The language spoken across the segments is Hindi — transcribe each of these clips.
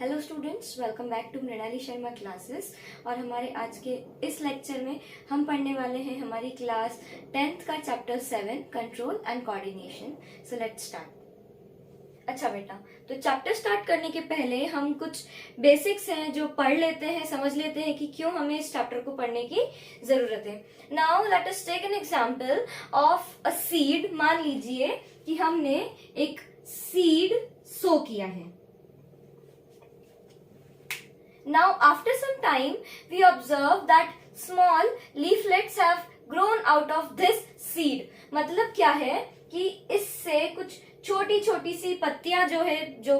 Hello students, welcome back to Mrinali Sharma classes. और हमारे आज के इस लेक्चर में हम पढ़ने वाले हैं हमारी क्लास 10th का chapter 7 control and coordination. So let's start. अच्छा बेटा, तो चैप्टर स्टार्ट करने के पहले हम कुछ बेसिक्स हैं जो पढ़ लेते हैं, समझ लेते हैं कि क्यों हमें इस चैप्टर को पढ़ने की जरूरत है। Now let us take an example of a seed. मान लीजिए कि हमने एक सीड सो किया है। Now, after some time, we observe that small leaflets have grown out of this seed. मतलब क्या है कि इससे कुछ छोटी छोटी सी पत्तियां जो है, जो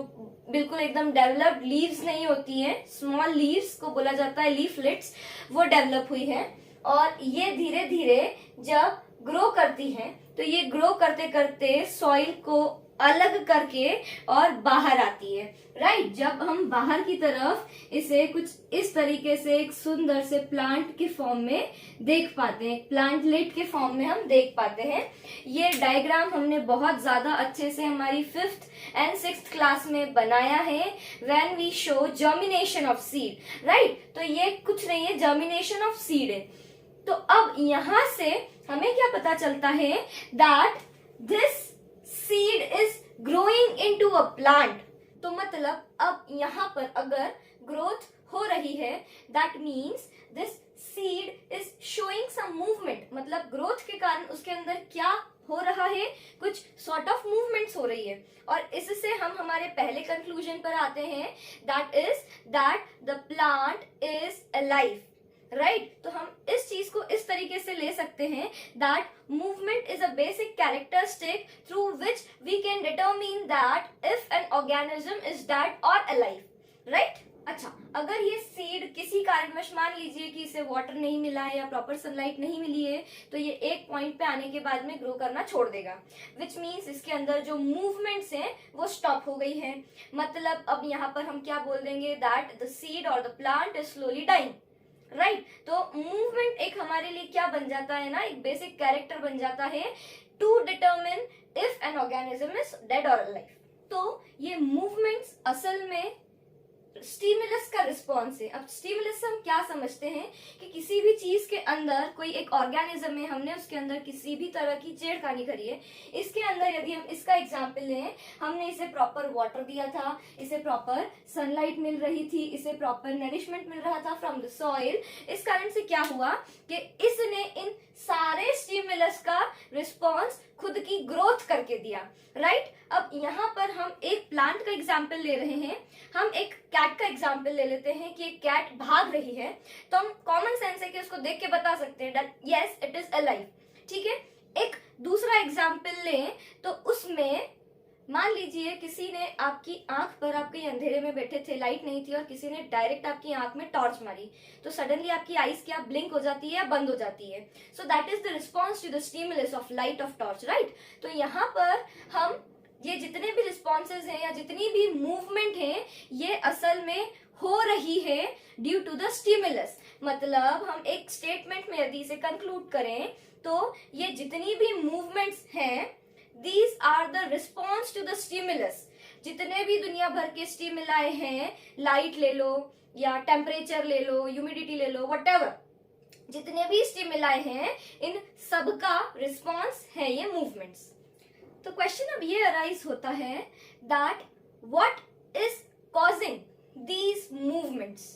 बिल्कुल एकदम डेवलप्ड लीव्स नहीं होती हैं, स्मॉल लीव्स को बोला जाता है लीफलेट्स, वो डेवलप हुई है। और ये धीरे धीरे जब ग्रो करती हैं तो ये ग्रो करते करते सॉइल को अलग करके और बाहर आती है। राइट, जब हम बाहर की तरफ इसे कुछ इस तरीके से एक सुंदर से प्लांट के फॉर्म में देख पाते हैं, प्लांटलेट के फॉर्म में हम देख पाते हैं। ये डायग्राम हमने बहुत ज्यादा अच्छे से हमारी 5th एंड 6th क्लास में बनाया है, when we show germination of seed. Right, तो ये कुछ नहीं है, जर्मिनेशन ऑफ सीड है। तो अब यहां से हमें क्या पता चलता है, that this seed is growing into a plant. तो मतलब अब यहाँ पर अगर ग्रोथ हो रही है, that means this seed is showing some movement. मतलब ग्रोथ के कारण उसके अंदर क्या हो रहा है, कुछ सॉर्ट ऑफ मूवमेंट्स हो रही है। और इससे हम हमारे पहले कंक्लूजन पर आते हैं, that is that the plant is alive. Right, तो हम इस चीज को इस तरीके से ले सकते हैं, that movement is a basic characteristic through which we can determine that if an organism is dead or alive. Right, अच्छा, अगर ये सीड किसी कारणवश, मान लीजिए कि इसे वाटर नहीं मिला है या प्रॉपर सनलाइट नहीं मिली है, तो ये एक पॉइंट पे आने के बाद में ग्रो करना छोड़ देगा, विच मीन्स इसके अंदर जो मूवमेंट्स हैं वो स्टॉप हो गई है। मतलब अब यहाँ पर हम क्या बोल देंगे, that the seed or the plant is slowly dying. Right, तो मूवमेंट एक हमारे लिए क्या बन जाता है ना, एक बेसिक कैरेक्टर बन जाता है to determine if an organism is dead or alive. तो ये मूवमेंट्स असल में स्टिमुलस का रिस्पॉन्स है। अब स्टिमुलस से हम क्या समझते हैं कि किसी भी चीज के अंदर कोई एक ऑर्गेनिज्म है, हमने उसके अंदर किसी भी तरह की छेड़खानी करी है। इसके अंदर यदि हम इसका एग्जांपल लें, हमने इसे प्रॉपर वाटर दिया था, इसे प्रॉपर सनलाइट मिल रही थी, इसे प्रॉपर नरिशमेंट मिल रहा था फ्रॉम द सॉइल। इस कारण से क्या हुआ कि इसने इन सारे स्टिमुलस का रिस्पॉन्स खुद की ग्रोथ करके दिया। राइट, अब यहाँ पर हम एक प्लांट का एग्जाम्पल ले रहे हैं, हम एक कैट का एग्जाम्पल ले लेते हैं कि एक कैट भाग रही है, तो हम कॉमन सेंस है कि उसको देख के बता सकते हैं that yes it is alive. ठीक है, एक दूसरा एग्जाम्पल लें तो उसमें मान लीजिए किसी ने आपकी आंख पर, आपके अंधेरे में बैठे थे, लाइट नहीं थी, और किसी ने डायरेक्ट आपकी आंख में टॉर्च मारी, तो सडनली आपकी आईज क्या ब्लिंक हो जाती है या बंद हो जाती है। So that is the response to the stimulus of light of torch. Right, तो यहाँ पर हम ये जितने भी रिस्पॉन्सेज हैं या जितनी भी मूवमेंट है, ये असल में हो रही है ड्यू टू द स्टिमुलस। मतलब हम एक स्टेटमेंट में यदि इसे कंक्लूड करें तो ये जितनी भी मूवमेंट्स हैं, These are the response to the stimulus। जितने भी दुनिया भर के स्टिमुलाई हैं, लाइट ले लो या टेम्परेचर ले लो, ह्यूमिडिटी ले लो, व्हाटएवर, जितने भी स्टिमुलाई हैं, इन सब का रिस्पॉन्स है ये मूवमेंट्स। तो क्वेश्चन अब ये अराइज होता है that what is causing these movements.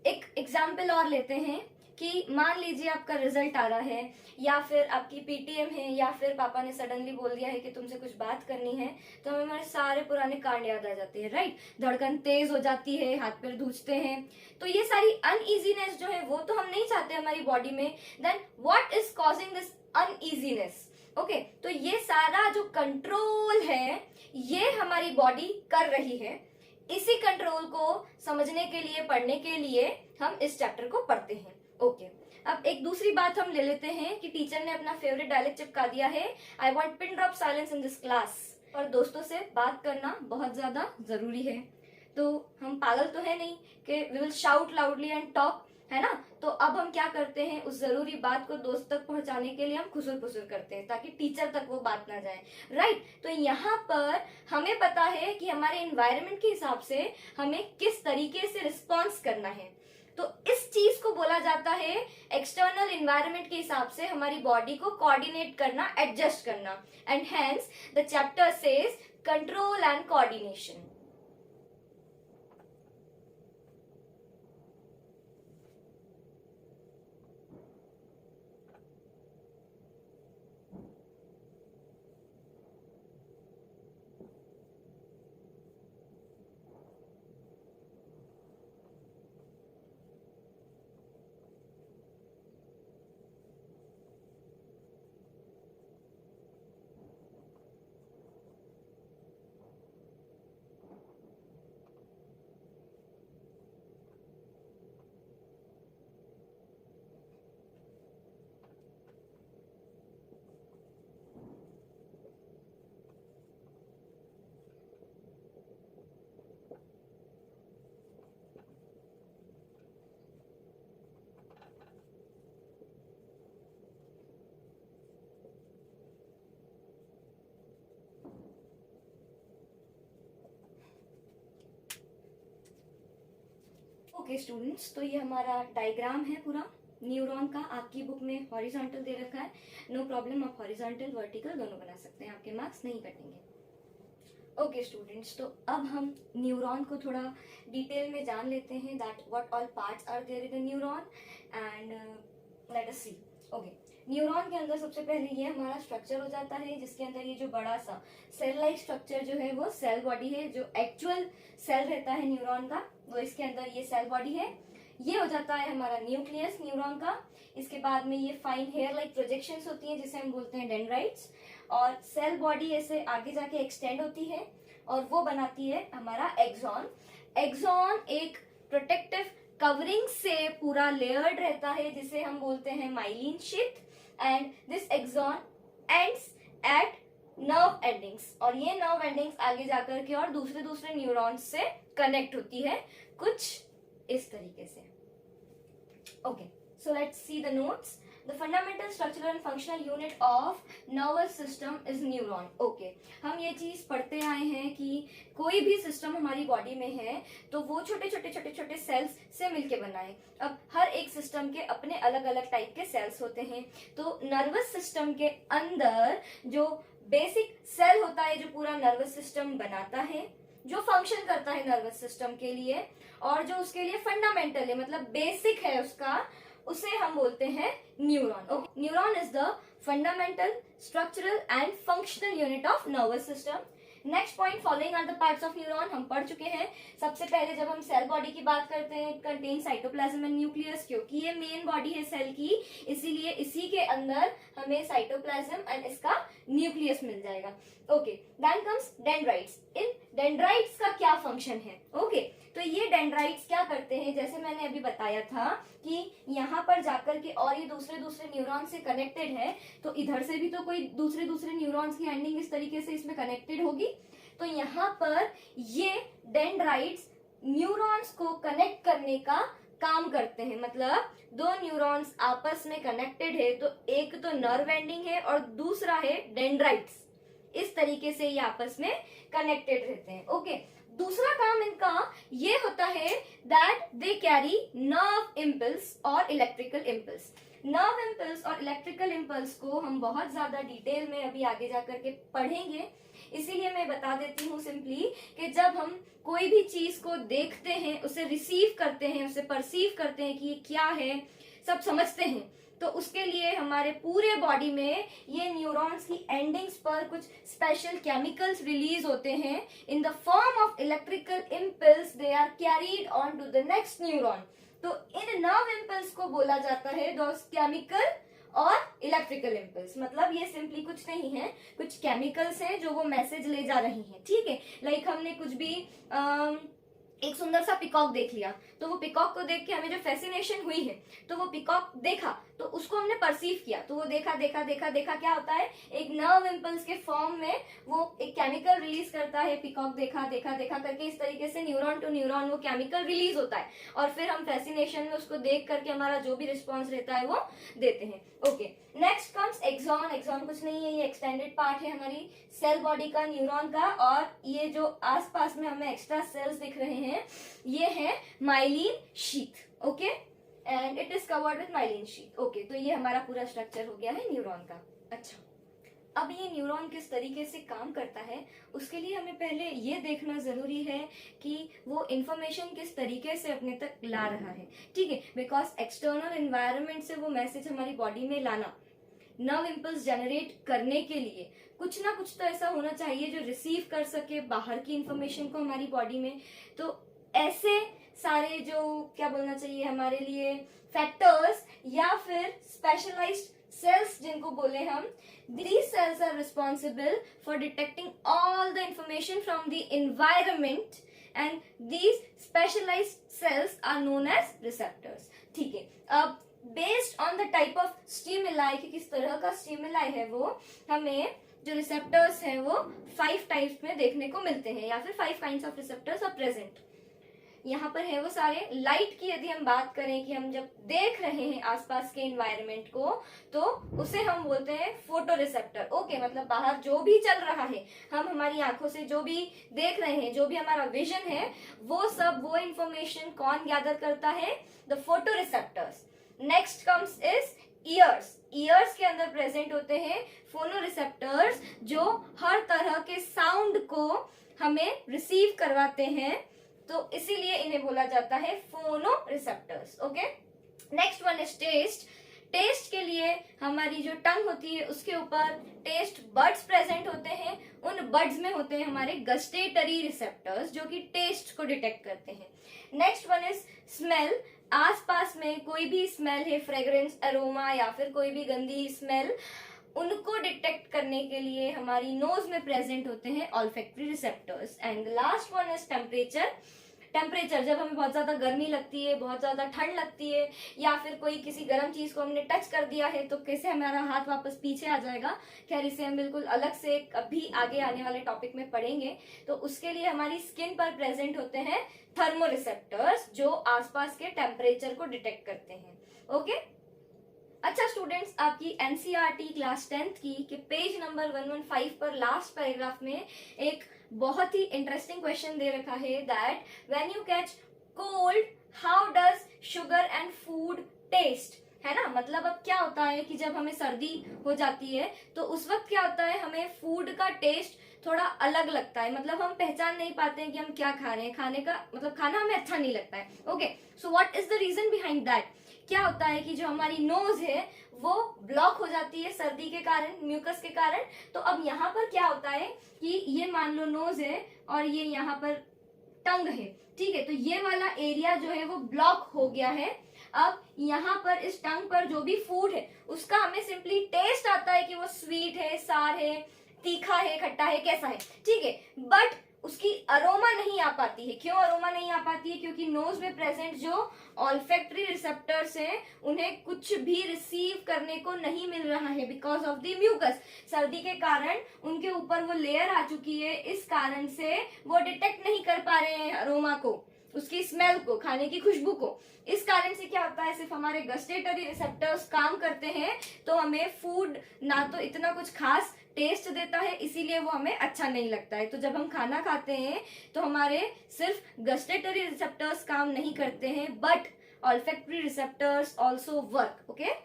एक एग्जाम्पल और लेते हैं कि मान लीजिए आपका रिजल्ट आ रहा है, या फिर आपकी पीटीएम है, या फिर पापा ने सडनली बोल दिया है कि तुमसे कुछ बात करनी है, तो हमें हमारे सारे पुराने कांड याद आ जाते हैं। राइट, धड़कन तेज हो जाती है, हाथ पैर धूजते हैं। तो ये सारी अनईजीनेस जो है वो तो हम नहीं चाहते हमारी बॉडी में। Then what is causing this uneasiness? Okay, तो ये सारा जो कंट्रोल है ये हमारी बॉडी कर रही है। इसी कंट्रोल को समझने के लिए, पढ़ने के लिए हम इस चैप्टर को पढ़ते हैं। ओके, अब एक दूसरी बात हम ले लेते हैं कि टीचर ने अपना फेवरेट डायलॉग चिपका दिया है, I want pin drop silence in this class. और दोस्तों से बात करना बहुत ज्यादा जरूरी है। तो हम पागल तो है नहीं कि we will shout loudly and talk है ना। तो अब हम क्या करते हैं, उस जरूरी बात को दोस्त तक पहुंचाने के लिए हम खुसुर फुसुर करते हैं ताकि टीचर तक वो बात ना जाए, राइट। तो यहाँ पर हमें पता है कि हमारे इन्वायरमेंट के हिसाब से हमें किस तरीके से रिस्पॉन्स करना है। तो इस चीज को बोला जाता है एक्सटर्नल इन्वायरमेंट के हिसाब से हमारी बॉडी को कोऑर्डिनेट करना, एडजस्ट करना। And hence the chapter says control and coordination. Okay students, तो ये हमारा डायग्राम है पूरा न्यूरॉन का। आपकी बुक में हॉरिजॉन्टल दे रखा है, नो प्रॉब्लम, आप हॉरिजॉन्टल वर्टिकल दोनों बना सकते हैं, आपके मार्क्स नहीं कटेंगे। ओके स्टूडेंट्स, तो अब हम न्यूरॉन को थोड़ा डिटेल में जान लेते हैं, that what all parts are there in the neuron and let us see. Okay, neuron के अंदर सबसे पहले ये हमारा स्ट्रक्चर हो जाता है, जिसके अंदर ये जो बड़ा सा सेल लाइक स्ट्रक्चर जो है वो सेल बॉडी है। जो एक्चुअल सेल रहता है न्यूरॉन का वो इसके अंदर ये सेल बॉडी है। ये हो जाता है हमारा न्यूक्लियस न्यूरॉन का। इसके बाद में ये फाइन हेयर लाइक प्रोजेक्शंस होती हैं जिसे हम बोलते हैं डेंड्राइट्स, और सेल बॉडी ऐसे आगे जाके एक्सटेंड होती है और वो बनाती है हमारा एक्सॉन। एक्सॉन एक प्रोटेक्टिव कवरिंग से पूरा लेयर्ड रहता है जिसे हम बोलते हैं myelin sheath, and this axon ends at nerve endings, और ये नर्व एंडिंग्स आगे जाकर के और दूसरे दूसरे न्यूरॉन्स से कनेक्ट होती है कुछ इस तरीके से। Okay, so let's see the notes. The fundamental structural and functional unit of nervous system is neuron. Okay, हम ये चीज पढ़ते आए हैं कि कोई भी सिस्टम हमारी बॉडी में है तो वो छोटे छोटे छोटे छोटे सेल्स से मिलके बना है। अब हर एक सिस्टम के अपने अलग अलग टाइप के सेल्स होते हैं। तो नर्वस सिस्टम के अंदर जो बेसिक सेल होता है जो पूरा नर्वस सिस्टम बनाता है, जो फंक्शन करता है नर्वस सिस्टम के लिए और जो उसके लिए फंडामेंटल है, मतलब बेसिक है उसका, उसे हम बोलते हैं neuron. Okay, neuron is the fundamental structural and functional unit of nervous system. Next point, following are the parts of neuron, हम पढ़ चुके हैं। सबसे पहले जब हम सेल बॉडी की बात करते हैं, it contain cytoplasm and nucleus, क्योंकि ये मेन बॉडी है सेल की, इसीलिए इसी के अंदर हमें साइटोप्लाज्म एंड इसका न्यूक्लियस मिल जाएगा। Okay, then comes dendrites. इन डेंड्राइट्स का क्या फंक्शन है? ओके, तो ये डेंड्राइट्स क्या करते हैं, जैसे मैंने अभी बताया था कि यहाँ पर जाकर के और ये दूसरे दूसरे न्यूरॉन से कनेक्टेड है, तो इधर से भी तो कोई दूसरे दूसरे न्यूरॉन्स की एंडिंग इस तरीके से इसमें कनेक्टेड होगी। तो यहाँ पर ये डेंड्राइट्स न्यूरॉन्स को कनेक्ट करने का काम करते हैं। मतलब दो न्यूरॉन्स आपस में कनेक्टेड है तो एक तो नर्व एंडिंग है और दूसरा है डेंड्राइट्स। इस तरीके से ये आपस में कनेक्टेड रहते हैं। ओके, दूसरा काम इनका ये होता है that they carry nerve impulse और इलेक्ट्रिकल इम्पल्स। नर्व इम्पल्स और इलेक्ट्रिकल इम्पल्स को हम बहुत ज्यादा डिटेल में अभी आगे जाकर के पढ़ेंगे, इसीलिए मैं बता देती हूँ सिंपली कि जब हम कोई भी चीज को देखते हैं, उसे रिसीव करते हैं, उसे परसीव करते हैं कि ये क्या है, सब समझते हैं, तो उसके लिए हमारे पूरे बॉडी में ये न्यूरॉन्स की एंडिंग्स पर कुछ स्पेशल केमिकल्स रिलीज होते हैं in the form of electrical impulse. They are carried on to the next neuron. तो इन नर्व इम्पल्स को बोला जाता है दोस केमिकल और इलेक्ट्रिकल इम्पल्स। मतलब ये सिंपली कुछ नहीं है, कुछ केमिकल्स हैं जो वो मैसेज ले जा रही हैं। ठीक है, लाइक हमने कुछ भी एक सुंदर सा पिकॉक देख लिया, तो वो पिकॉक को देख के हमें जो फैसिनेशन हुई है, तो वो पिकॉक देखा तो उसको हमने परसीव किया, तो वो देखा देखा देखा देखा, क्या होता है, एक नर्व इम्पल्स के फॉर्म में वो एक केमिकल रिलीज करता है। पीकॉक देखा देखा देखा करके इस तरीके से न्यूरॉन टू न्यूरॉन वो केमिकल रिलीज होता है, और फिर हम फैसिनेशन में उसको देख करके हमारा जो भी रिस्पॉन्स रहता है वो देते हैं। Okay, next comes axon. Axon कुछ नहीं है, ये एक्सटेंडेड पार्ट है हमारी सेल बॉडी का, न्यूरॉन का, और ये जो आसपास में हमें एक्स्ट्रा सेल्स दिख रहे हैं ये है myelin sheath. Okay, and it is covered with myelin sheath. Okay, तो ये हमारा पूरा स्ट्रक्चर हो गया है न्यूरॉन का। अच्छा, अब ये न्यूरॉन किस तरीके से काम करता है उसके लिए हमें पहले ये देखना जरूरी है कि वो इंफॉर्मेशन किस तरीके से अपने तक ला रहा है। ठीक है, बिकॉज एक्सटर्नल एनवायरनमेंट से वो मैसेज हमारी बॉडी में लाना, नर्व इम्पल्स जनरेट करने के लिए कुछ ना कुछ तो ऐसा होना चाहिए जो रिसीव कर सके बाहर की इंफॉर्मेशन को हमारी बॉडी में। तो ऐसे सारे जो क्या बोलना चाहिए हमारे लिए फैक्टर्स या फिर स्पेशलाइज्ड cells जिनको बोले हम, these cells are responsible for detecting all the information from the environment and these specialized cells are known as receptors। ठीक है, अब based on the type of stimuli कि किस तरह का stimuli है वो हमें जो रिसेप्टर्स हैं वो 5 टाइप्स में देखने को मिलते हैं, या फिर 5 kinds of receptors are present. यहाँ पर है वो सारे। लाइट की यदि हम बात करें कि हम जब देख रहे हैं आसपास के एनवायरनमेंट को तो उसे हम बोलते हैं फोटो रिसेप्टर। ओके, मतलब बाहर जो भी चल रहा है, हम हमारी आंखों से जो भी देख रहे हैं, जो भी हमारा विजन है, वो सब वो इंफॉर्मेशन कौन गैदर करता है, the photo receptors. Next comes is years. Years के अंदर प्रेजेंट होते हैं फोनो रिसेप्टर्स जो हर तरह के साउंड को हमें रिसीव करवाते हैं, तो इसीलिए इन्हें बोला जाता है phonoreceptors. Okay, next one is taste. Taste के लिए हमारी जो टंग होती है उसके ऊपर टेस्ट बड्स प्रेजेंट होते हैं, उन बड्स में होते हैं हमारे गस्टेटरी रिसेप्टर्स जो कि टेस्ट को डिटेक्ट करते हैं। Next one is smell. आसपास में कोई भी स्मेल है, फ्रेग्रेंस, अरोमा या फिर कोई भी गंदी स्मेल, उनको डिटेक्ट करने के लिए हमारी नोज में प्रेजेंट होते हैं olfactory receptors. And last one is temperature. Temperature, जब हमें बहुत ज्यादा गर्मी लगती है, बहुत ज्यादा ठंड लगती है, या फिर कोई किसी गर्म चीज को हमने टच कर दिया है तो कैसे हमारा हाथ वापस पीछे आ जाएगा। खैर, इसे हम बिल्कुल अलग से कभी आगे आने वाले टॉपिक में पढ़ेंगे। तो उसके लिए हमारी स्किन पर प्रेजेंट होते हैं थर्मो रिसेप्टर्स जो आसपास के टेम्परेचर को डिटेक्ट करते हैं। ओके, अच्छा स्टूडेंट्स, आपकी एनसीईआरटी क्लास 10th की के पेज नंबर 115 पर लास्ट पैराग्राफ में एक बहुत ही इंटरेस्टिंग क्वेश्चन दे रखा है that when you catch cold how does sugar and food taste, है ना। मतलब अब क्या होता है कि जब हमें सर्दी हो जाती है तो उस वक्त क्या होता है, हमें फूड का टेस्ट थोड़ा अलग लगता है, मतलब हम पहचान नहीं पाते हैं कि हम क्या खा रहे हैं, खाने का मतलब खाना हमें अच्छा नहीं लगता है। Okay, so what is the reason behind that. क्या होता है कि जो हमारी नोज है वो ब्लॉक हो जाती है सर्दी के कारण, म्यूकस के कारण। तो अब यहाँ पर क्या होता है कि ये मान लो नोज है और ये यहाँ पर टंग है, ठीक है, तो ये वाला एरिया जो है वो ब्लॉक हो गया है। अब यहाँ पर इस टंग पर जो भी फूड है उसका हमें सिंपली टेस्ट आता है कि वो स्वीट है, सार है, तीखा है, खट्टा है, कैसा है, ठीक है, बट उसकी अरोमा नहीं आ पाती है। क्यों अरोमा नहीं आ पाती है? क्योंकि नोज में प्रेजेंट जो ऑल्फैक्टरी रिसेप्टर्स हैं उन्हें कुछ भी रिसीव करने को नहीं मिल रहा है बिकॉज ऑफ द म्यूकस। सर्दी के कारण उनके ऊपर वो लेयर आ चुकी है, इस कारण से वो डिटेक्ट नहीं कर पा रहे हैं अरोमा को, उसकी स्मेल को, खाने की खुशबू को। इस कारण से क्या होता है, सिर्फ हमारे गस्टेटरी रिसेप्टर्स काम करते हैं तो हमें फूड ना तो इतना कुछ खास टेस्ट देता है, इसीलिए वो हमें अच्छा नहीं लगता है। तो जब हम खाना खाते हैं तो हमारे सिर्फ गस्टेटरी रिसेप्टर्स काम नहीं करते हैं but olfactory receptors also work. Okay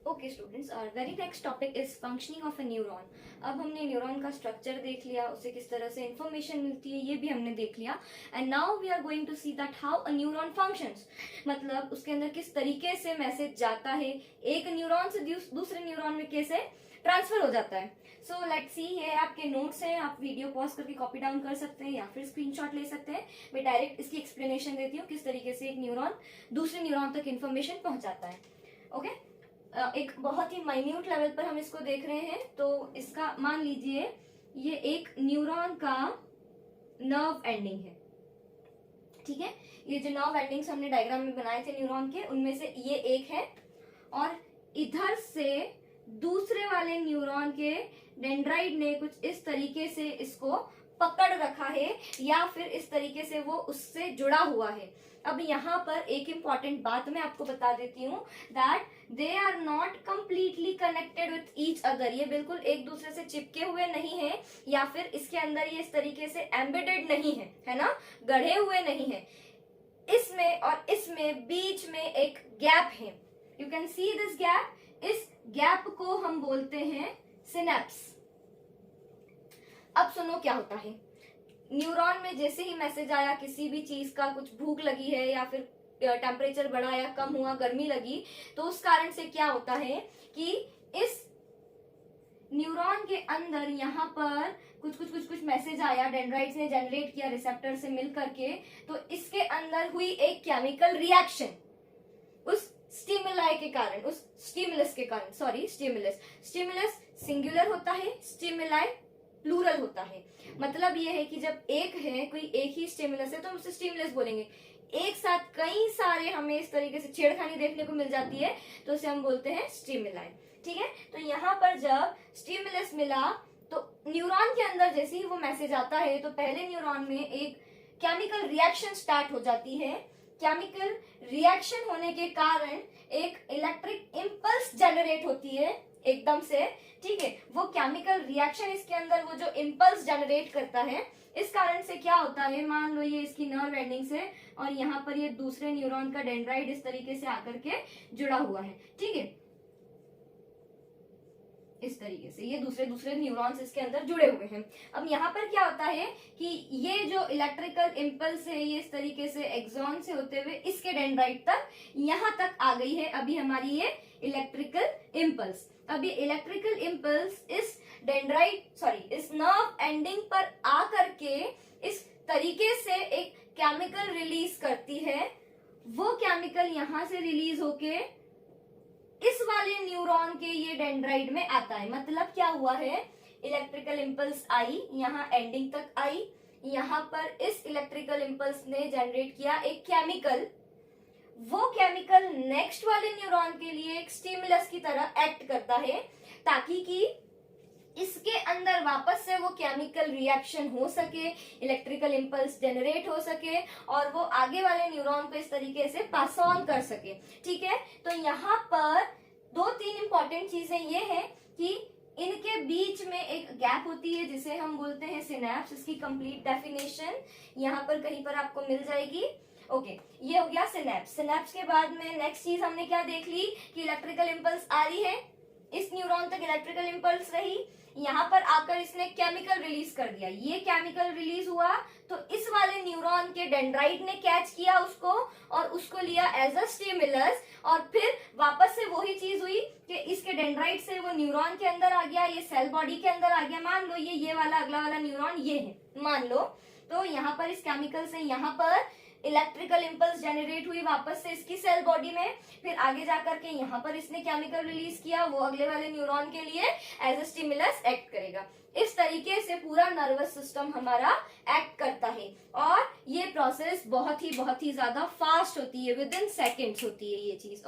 okay students, our very next topic is functioning of a neuron. अब हमने न्यूरॉन का स्ट्रक्चर देख लिया, उसे किस तरह से इंफॉर्मेशन मिलती है ये भी हमने देख लिया। And now we are going to see that how a neuron functions, मतलब उसके अंदर किस तरीके से मैसेज जाता है, एक न्यूरॉन से दूसरे न्यूरॉन में कैसे ट्रांसफर हो जाता है। सो लेट्स सी, ये आपके नोट्स हैं, आप वीडियो पॉज करके कॉपी डाउन कर सकते हैं या फिर स्क्रीनशॉट ले सकते हैं। मैं डायरेक्ट इसकी एक्सप्लेनेशन देती हूँ किस तरीके से एक न्यूरॉन दूसरे न्यूरॉन तक इन्फॉर्मेशन पहुंचाता है। ओके, एक बहुत ही माइन्यूट लेवल पर हम इसको देख रहे हैं। तो इसका मान लीजिए ये एक न्यूरॉन का नर्व एंडिंग है, ठीक है। ये जो नर्व एंडिंग्स हमने डायग्राम में बनाए थे न्यूरॉन के, उनमें से ये एक है और इधर से दूसरे वाले न्यूरॉन के डेंड्राइट ने कुछ इस तरीके से इसको पकड़ रखा है या फिर इस तरीके से वो उससे जुड़ा हुआ है। अब यहाँ पर एक इंपॉर्टेंट बात मैं आपको बता देती हूँ that they are not completely connected with each other. ये बिल्कुल एक दूसरे से चिपके हुए नहीं है या फिर इसके अंदर ये इस तरीके से एम्बेडेड नहीं है ना, गढ़े हुए नहीं है। इसमें और इसमें बीच में एक गैप है। You can see this gap. इस गैप को हम बोलते हैं सिनेप्स। अब सुनो क्या होता है। न्यूरॉन में जैसे ही मैसेज आया किसी भी चीज का, कुछ भूख लगी है या फिर टेम्परेचर बढ़ा या कम हुआ, गर्मी लगी, तो उस कारण से क्या होता है कि इस न्यूरॉन के अंदर यहाँ पर कुछ मैसेज आया, डेंड्राइट्स ने जनरेट किया रिसेप्टर से मिल करके, तो इसके अंदर हुई एक केमिकल रिएक्शन उस स्टिमुलाई के कारण, उस स्टिमुलस के कारण। सॉरी, स्टिमुलस सिंगुलर होता है, स्टिमुलाई प्लूरल होता है। मतलब ये है कि जब एक है, कोई एक ही स्टिमुलस है तो हम उसे स्टिमुलस बोलेंगे। एक साथ कई सारे हमें इस तरीके से छेड़खानी देखने को मिल जाती है तो उसे हम बोलते हैं स्टिमुलाई। ठीक है, तो यहाँ पर जब स्टिमुलस मिला तो न्यूरॉन के अंदर जैसे ही वो मैसेज आता है तो पहले न्यूरॉन में एक केमिकल रिएक्शन स्टार्ट हो जाती है। केमिकल रिएक्शन होने के कारण एक इलेक्ट्रिक इंपल्स जनरेट होती है एकदम से। ठीक है, वो केमिकल रिएक्शन इसके अंदर वो जो इंपल्स जनरेट करता है, इस कारण से क्या होता है, मान लो ये इसकी नर्व एंडिंग्स है और यहाँ पर ये दूसरे न्यूरॉन का डेंड्राइट इस तरीके से आकर के जुड़ा हुआ है। ठीक है, इस तरीके से ये दूसरे न्यूरॉन्स इसके अंदर जुड़े हुए हैं। अब यहाँ पर क्या होता है कि ये जो इलेक्ट्रिकल इंपल्स है ये इस तरीके से एक्सॉन से होते हुए इसके डेंड्राइट तक यहाँ तक आ गई है अभी हमारी ये इलेक्ट्रिकल इंपल्स। अब ये इलेक्ट्रिकल इंपल्स इस इस नर्व एंडिंग पर आ करके इस तरीके से एक केमिकल रिलीज करती है। वो केमिकल यहाँ से रिलीज होके इस वाले न्यूरॉन के ये डेंड्राइट में आता है। मतलब क्या हुआ है, इलेक्ट्रिकल इंपल्स आई, यहाँ एंडिंग तक आई, यहाँ पर इस इलेक्ट्रिकल इंपल्स ने जनरेट किया एक केमिकल। वो केमिकल नेक्स्ट वाले न्यूरॉन के लिए एक स्टिमुलस की तरह एक्ट करता है ताकि कि इसके अंदर वापस से वो केमिकल रिएक्शन हो सके, इलेक्ट्रिकल इंपल्स जनरेट हो सके और वो आगे वाले न्यूरॉन को इस तरीके से पास ऑन कर सके। ठीक है, तो यहाँ पर 2-3 इंपॉर्टेंट चीजें ये हैं कि इनके बीच में एक गैप होती है जिसे हम बोलते हैं सिनेप्स। इसकी कंप्लीट डेफिनेशन यहाँ पर कहीं पर आपको मिल जाएगी। ओके, ये हो गया सिनेप्स। सिनेप्स के बाद में नेक्स्ट चीज हमने क्या देख ली कि इलेक्ट्रिकल इंपल्स आ रही है, इस न्यूरॉन तक इलेक्ट्रिकल इंपल्स रही, यहाँ पर आकर इसने केमिकल रिलीज कर दिया। ये केमिकल रिलीज हुआ तो इस वाले न्यूरॉन के डेंड्राइट ने कैच किया उसको और उसको लिया एज अ स्टिमुलस और फिर वापस से वही चीज हुई कि इसके डेंड्राइट से वो न्यूरॉन के अंदर आ गया, ये सेल बॉडी के अंदर आ गया। मान लो ये वाला अगला वाला न्यूरॉन ये है मान लो, तो यहाँ पर इस केमिकल से यहाँ पर इलेक्ट्रिकल इंपल्स जनरेट हुई वापस से इसकी सेल बॉडी में, फिर आगे जाकर के यहाँ पर इसने केमिकल रिलीज किया, वो अगले वाले न्यूरॉन के लिए एज ए स्टिमुलस एक्ट करेगा। इस तरीके से पूरा नर्वस सिस्टम हमारा एक्ट करता है और ये प्रोसेस बहुत ही ज्यादा फास्ट होती है, विद इन सेकेंड्स होती है ये चीज।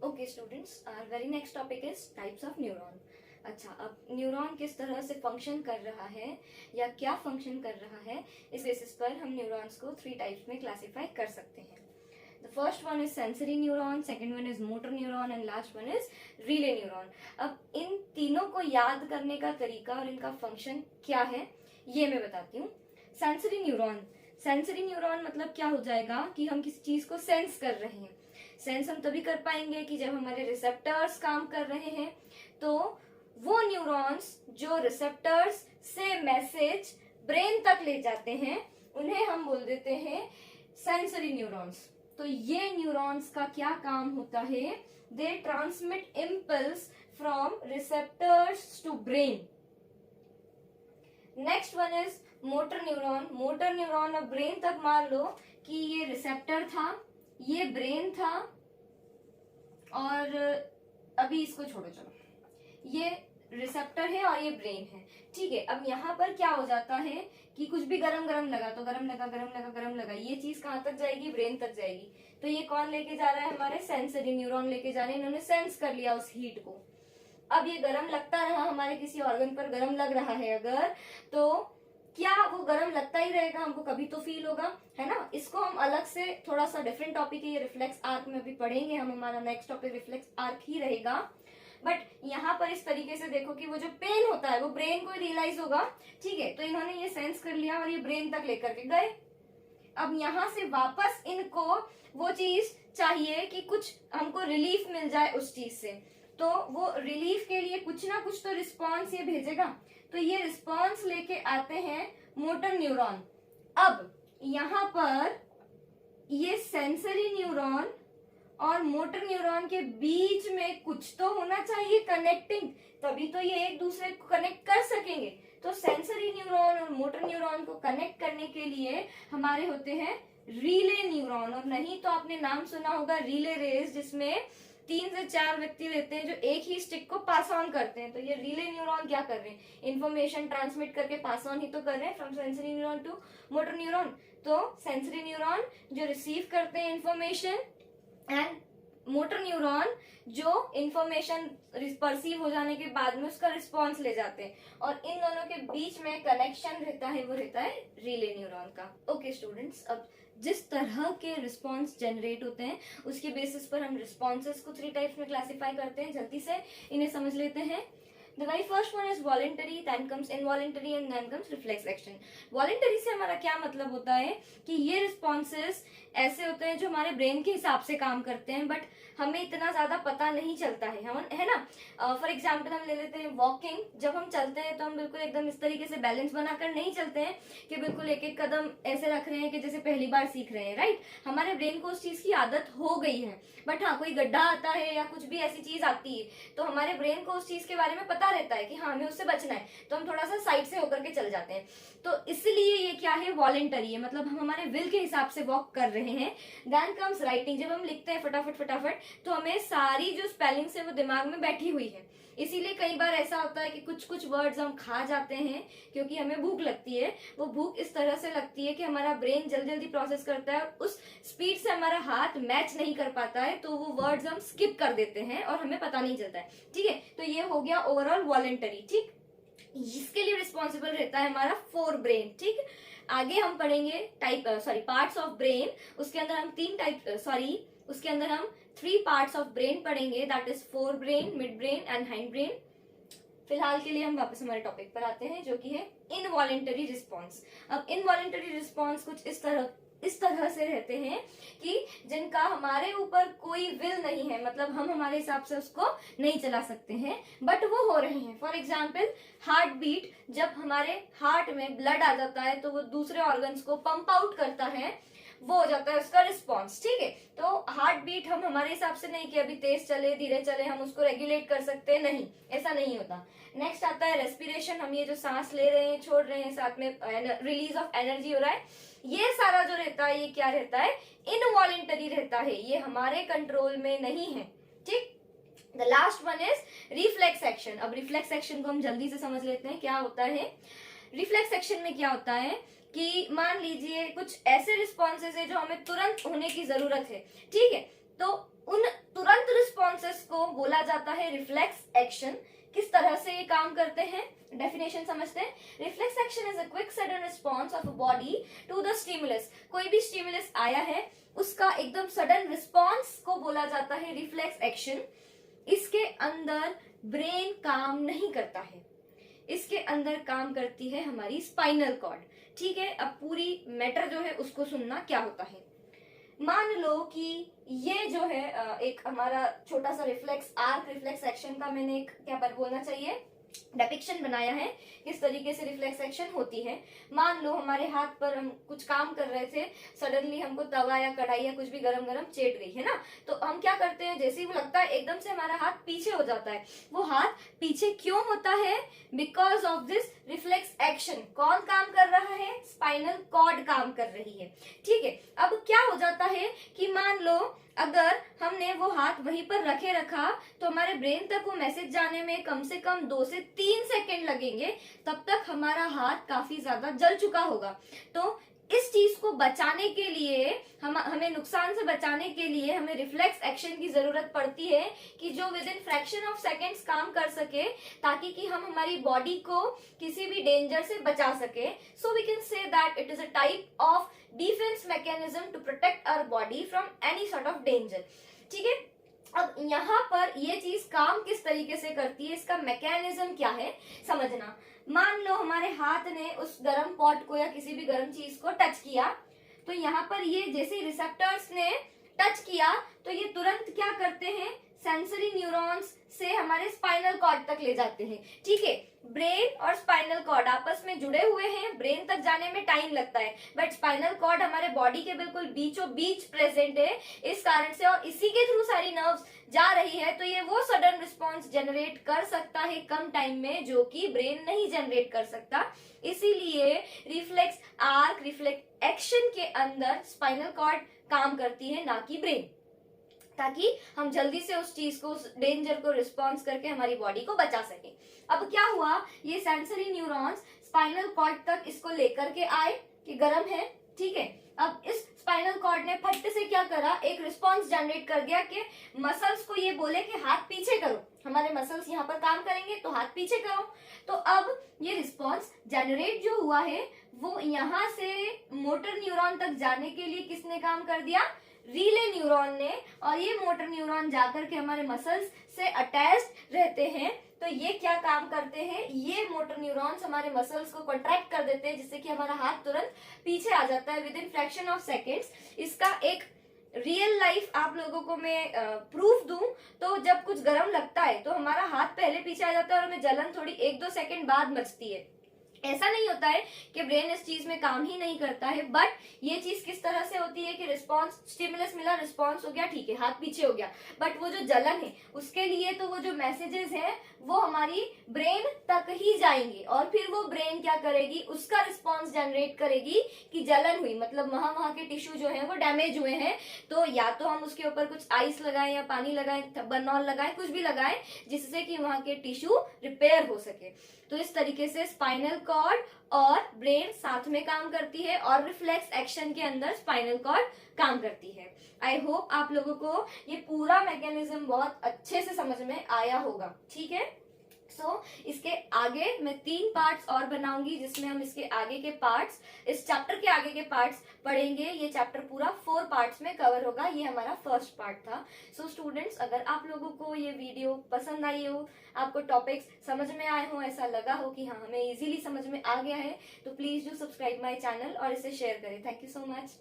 Okay students, our very next topic is types of neuron. अच्छा, अब न्यूरॉन किस तरह से फंक्शन कर रहा है या क्या फंक्शन कर रहा है, इस बेसिस पर हम न्यूरॉन्स को 3 टाइप्स में क्लासिफाई कर सकते हैं। The first one is sensory neuron, second one is motor neuron and last one is relay neuron. अब इन तीनों को याद करने का तरीका और इनका फंक्शन क्या है ये मैं बताती हूँ। सेंसरी न्यूरॉन मतलब क्या हो जाएगा कि हम किसी चीज को सेंस कर रहे हैं। सेंस हम तभी कर पाएंगे कि जब हमारे रिसेप्टर्स काम कर रहे हैं। तो वो न्यूरॉन्स जो रिसेप्टर्स से मैसेज ब्रेन तक ले जाते हैं उन्हें हम बोल देते हैं सेंसरी न्यूरॉन्स। तो ये न्यूरॉन्स का क्या काम होता है, they transmit impulse from receptors to brain. Next one is motor neuron. अब ब्रेन तक मान लो कि ये रिसेप्टर था, ये ब्रेन था और अभी इसको छोड़ो, चलो ये रिसेप्टर है और ये ब्रेन है। ठीक है, अब यहाँ पर क्या हो जाता है कि कुछ भी गरम लगा तो गरम लगा, ये चीज कहाँ तक जाएगी, ब्रेन तक जाएगी। तो ये कौन लेके जा रहा है, हमारे सेंसरी न्यूरॉन लेके जा रहे हैं, इन्होंने सेंस कर लिया उस हीट को। अब ये गर्म लगता रहा, हमारे किसी ऑर्गन पर गर्म लग रहा है अगर, तो क्या वो गर्म लगता ही रहेगा, हमको कभी तो फील होगा, है ना। इसको हम अलग से, थोड़ा सा डिफरेंट टॉपिक है ये, रिफ्लेक्स आर्क में अभी पढ़ेंगे हम, हमारा नेक्स्ट टॉपिक रिफ्लेक्स आर्क ही रहेगा। बट यहाँ पर इस तरीके से देखो कि वो जो पेन होता है वो ब्रेन को रियलाइज होगा, ठीक है। तो इन्होंने ये सेंस कर लिया और ये ब्रेन तक लेकर के गए। अब यहाँ से वापस इनको वो चीज चाहिए कि कुछ हमको रिलीफ मिल जाए उस चीज से, तो वो रिलीफ के लिए कुछ ना कुछ तो रिस्पॉन्स ये भेजेगा। तो ये रिस्पॉन्स लेके आते हैं मोटर न्यूरॉन। अब यहाँ पर ये सेंसरी न्यूरॉन और मोटर न्यूरॉन के बीच में कुछ तो होना चाहिए कनेक्टिंग, तभी तो ये एक दूसरे को कनेक्ट कर सकेंगे। तो सेंसरी न्यूरॉन और मोटर न्यूरॉन को कनेक्ट करने के लिए हमारे होते हैं रिले न्यूरॉन, और नहीं तो आपने नाम सुना होगा रिले रेस, जिसमें 3 से 4 व्यक्ति रहते हैं जो एक ही स्टिक को पास ऑन करते हैं। तो ये रिले न्यूरॉन क्या कर रहे हैं, इंफॉर्मेशन ट्रांसमिट करके पास ऑन ही तो कर रहे हैं, from sensory neuron to motor neuron. तो सेंसरी न्यूरॉन जो रिसीव करते हैं इंफॉर्मेशन, एंड मोटर न्यूरॉन जो इंफॉर्मेशन परसीव हो जाने के बाद में उसका रिस्पॉन्स ले जाते हैं, और इन दोनों के बीच में कनेक्शन रहता है, वो रहता है रिले न्यूरॉन का। ओके स्टूडेंट्स, अब जिस तरह के रिस्पॉन्स जनरेट होते हैं उसके बेसिस पर हम रिस्पॉन्सेस को 3 टाइप्स में क्लासिफाई करते हैं। जल्दी से इन्हें समझ लेते हैं। The very first one is voluntary, then comes involuntary and then comes reflex action. Voluntary से हमारा क्या मतलब होता है कि ये रिस्पॉन्सेस ऐसे होते हैं जो हमारे ब्रेन के हिसाब से काम करते हैं, बट हमें इतना ज्यादा पता नहीं चलता है, हम है ना। फॉर एग्जाम्पल हम ले लेते हैं वॉकिंग। जब हम चलते हैं तो हम बिल्कुल एकदम इस तरीके से बैलेंस बनाकर नहीं चलते हैं कि बिल्कुल एक एक कदम ऐसे रख रहे हैं कि जैसे पहली बार सीख रहे हैं, राइट। हमारे ब्रेन को उस चीज की आदत हो गई है। बट हाँ, कोई गड्ढा आता है या कुछ भी ऐसी चीज आती है तो हमारे ब्रेन को उस चीज के बारे में पता रहता है कि हाँ हमें उससे बचना है, तो हम थोड़ा सा साइड से होकर के चल जाते हैं। तो इसलिए ये क्या है, वॉलेंटरी है, मतलब हम हमारे विल के हिसाब से वॉक कर रहे हैं। देन कम्स राइटिंग, जब हम लिखते हैं फटाफट फटाफट तो हमें सारी जो स्पेलिंग है वो दिमाग में बैठी हुई है। इसीलिए कई बार ऐसा होता है कि कुछ कुछ वर्ड्स हम खा जाते हैं क्योंकि हमें भूख लगती है। वो भूख इस तरह से लगती है कि हमारा ब्रेन जल्दी जल्दी प्रोसेस करता है और उस स्पीड से हमारा हाथ मैच नहीं कर पाता है, तो वो वर्ड्स हम स्किप कर देते हैं और हमें पता नहीं चलता है, ठीक है। तो ये हो गया ओवरऑल वॉलेंटरी, ठीक। इसके लिए रिस्पॉन्सिबल रहता है हमारा फोर ब्रेन, ठीक। आगे हम पढ़ेंगे पार्ट्स ऑफ ब्रेन। उसके अंदर हम उसके अंदर हम 3 पार्ट्स ऑफ ब्रेन पढ़ेंगे, that is fore brain, mid brain and hind brain. फिलहाल के लिए हम वापस हमारे टॉपिक पर आते हैं जो कि है इनवॉलेंटरी रिस्पॉन्स। अब इनवॉलेंटरी रिस्पॉन्स कुछ इस तरह से रहते हैं कि जिनका हमारे ऊपर कोई विल नहीं है, मतलब हम हमारे हिसाब से उसको नहीं चला सकते हैं, बट वो हो रहे हैं। फॉर एग्जाम्पल हार्ट बीट, जब हमारे हार्ट में ब्लड आ जाता है तो वो दूसरे ऑर्गन्स को पंप आउट करता है, वो हो जाता है उसका रिस्पॉन्स, ठीक है। तो हार्ट बीट हम हमारे हिसाब से नहीं कि अभी तेज चले धीरे चले हम उसको रेगुलेट कर सकते हैं, नहीं, ऐसा नहीं होता। नेक्स्ट आता है रेस्पिरेशन, हम ये जो सांस ले रहे हैं छोड़ रहे हैं, साथ में रिलीज ऑफ एनर्जी हो रहा है, ये सारा जो रहता है ये क्या रहता है, इनवॉलेंटरी रहता है, ये हमारे कंट्रोल में नहीं है, ठीक। The last one is reflex action. अब रिफ्लेक्स एक्शन को हम जल्दी से समझ लेते हैं क्या होता है। रिफ्लेक्स एक्शन में क्या होता है कि मान लीजिए कुछ ऐसे रिस्पॉन्सेज है जो हमें तुरंत होने की जरूरत है, ठीक है, तो उन तुरंत रिस्पॉन्सेज को बोला जाता है रिफ्लेक्स एक्शन। किस तरह से ये काम करते हैं, डेफिनेशन समझते हैं। Reflex action is a quick sudden response of a body to the stimulus. कोई भी स्टिमुलस आया है उसका एकदम सडन रिस्पॉन्स को बोला जाता है रिफ्लेक्स एक्शन। इसके अंदर ब्रेन काम नहीं करता है, इसके अंदर काम करती है हमारी स्पाइनल कॉर्ड, ठीक है। अब पूरी मैटर जो है उसको सुनना क्या होता है। मान लो कि ये जो है एक हमारा छोटा सा रिफ्लेक्स एक्शन का मैंने एक क्या बोलना चाहिए डिपिक्शन बनाया है, किस तरीके से रिफ्लेक्स एक्शन होती है। मान लो हमारे हाथ पर हम कुछ काम कर रहे थे, सडनली हमको तवा या कढ़ाई या कुछ भी गरम गरम चेट गई है ना, तो हम क्या करते हैं, जैसे ही वो लगता है एकदम से हमारा हाथ पीछे हो जाता है। वो हाथ पीछे क्यों होता है, because of this reflex action. कौन काम कर रहा है, स्पाइनल कॉर्ड काम कर रही है, ठीक है। अब क्या हो जाता है कि मान लो अगर हमने वो हाथ वहीं पर रखा तो हमारे ब्रेन तक वो मैसेज जाने में कम से कम 2 से 3 सेकेंड लगेंगे, तब तक हमारा हाथ काफी ज्यादा जल चुका होगा। तो इस चीज को बचाने के लिए हमें नुकसान से बचाने के लिए हमें रिफ्लेक्स एक्शन की जरूरत पड़ती है कि जो with in fraction of seconds काम कर सके, ताकि कि हम हमारी बॉडी को किसी भी डेंजर से बचा सके. So we can say that it is a type of defence mechanism to protect our body from any sort of danger. ठीक है, अब यहाँ पर ये चीज काम किस तरीके से करती है, इसका मैकेनिज्म क्या है समझना. मान लो हमारे हाथ ने उस गर्म पॉट को या किसी भी गर्म चीज को टच किया, तो यहाँ पर ये जैसे रिसेप्टर्स ने टच किया तो ये तुरंत क्या करते हैं, सेंसरी न्यूरॉन्स से हमारे स्पाइनल कॉर्ड तक ले जाते हैं. ठीक है, ब्रेन और स्पाइनल कॉर्ड आपस में जुड़े हुए हैं, ब्रेन तक जाने में टाइम लगता है, बट स्पाइनल कॉर्ड हमारे बॉडी के बिल्कुल बीचों बीच प्रेजेंट है इस कारण से, और इसी के थ्रू सारी नर्व्स जा रही है. तो ये वो सडन रिस्पॉन्स जनरेट कर सकता है कम टाइम में, जो कि ब्रेन नहीं जनरेट कर सकता. इसीलिए रिफ्लेक्स आर्क, रिफ्लेक्स एक्शन के अंदर स्पाइनल कॉर्ड काम करती है, ना कि ब्रेन, ताकि हम जल्दी से उस चीज को, उस डेंजर को रिस्पॉन्स करके हमारी बॉडी को बचा सके. अब क्या हुआ, ये सेंसरी न्यूरॉन्स स्पाइनल कॉर्ड तक इसको लेकर के आए कि गर्म है. ठीक है, अब इस स्पाइनल कॉर्ड ने फट से क्या करा, एक रिस्पॉन्स जनरेट कर दिया कि मसल्स को ये बोले कि हाथ पीछे करो, हमारे मसल्स यहाँ पर काम करेंगे तो हाथ पीछे करो. तो अब ये रिस्पॉन्स जनरेट जो हुआ है वो यहाँ से मोटर न्यूरॉन तक जाने के लिए किसने काम कर दिया, रीले न्यूरॉन ने. और ये मोटर न्यूरॉन जाकर के हमारे मसल्स से अटैच्ड रहते हैं. तो ये क्या काम करते हैं, ये मोटर न्यूरॉन्स हमारे मसल्स को कॉन्ट्रैक्ट कर देते हैं, जिससे कि हमारा हाथ तुरंत पीछे आ जाता है with in fraction of seconds. इसका एक रियल लाइफ आप लोगों को मैं प्रूफ दूं तो जब कुछ गर्म लगता है तो हमारा हाथ पहले पीछे आ जाता है और हमें जलन थोड़ी 1-2 सेकंड बाद मचती है. ऐसा नहीं होता है कि ब्रेन इस चीज में काम ही नहीं करता है, बट ये चीज किस तरह से होती है कि रिस्पांस, स्टिमुलस मिला, रिस्पांस हो गया, ठीक है, हाथ पीछे हो गया, बट वो जो जलन है उसके लिए तो वो जो मैसेजेस है वो हमारी ब्रेन तक ही जाएंगे, और फिर वो ब्रेन क्या करेगी, उसका रिस्पांस जनरेट करेगी कि जलन हुई, मतलब वहां के टिश्यू जो है वो डैमेज हुए हैं. तो या तो हम उसके ऊपर कुछ आइस लगाएं या पानी लगाएं, बर्नॉल लगाएं, कुछ भी लगाएं, जिससे कि वहां के टिश्यू रिपेयर हो सके. तो इस तरीके से स्पाइनल कॉर्ड और ब्रेन साथ में काम करती है, और रिफ्लेक्स एक्शन के अंदर स्पाइनल कॉर्ड काम करती है. आई होप आप लोगों को ये पूरा मैकेनिज्म बहुत अच्छे से समझ में आया होगा. ठीक है, इसके आगे मैं 3 पार्ट्स और बनाऊंगी, जिसमें हम इसके आगे के पार्ट्स, इस चैप्टर के आगे के पार्ट्स पढ़ेंगे. ये चैप्टर पूरा 4 पार्ट्स में कवर होगा. ये हमारा फर्स्ट पार्ट था. स्टूडेंट्स, अगर आप लोगों को ये वीडियो पसंद आई हो, आपको टॉपिक्स समझ में आए हो, ऐसा लगा हो कि हाँ हमें इजीली समझ में आ गया है, तो please do subscribe my channel और इसे शेयर करें. Thank you so much.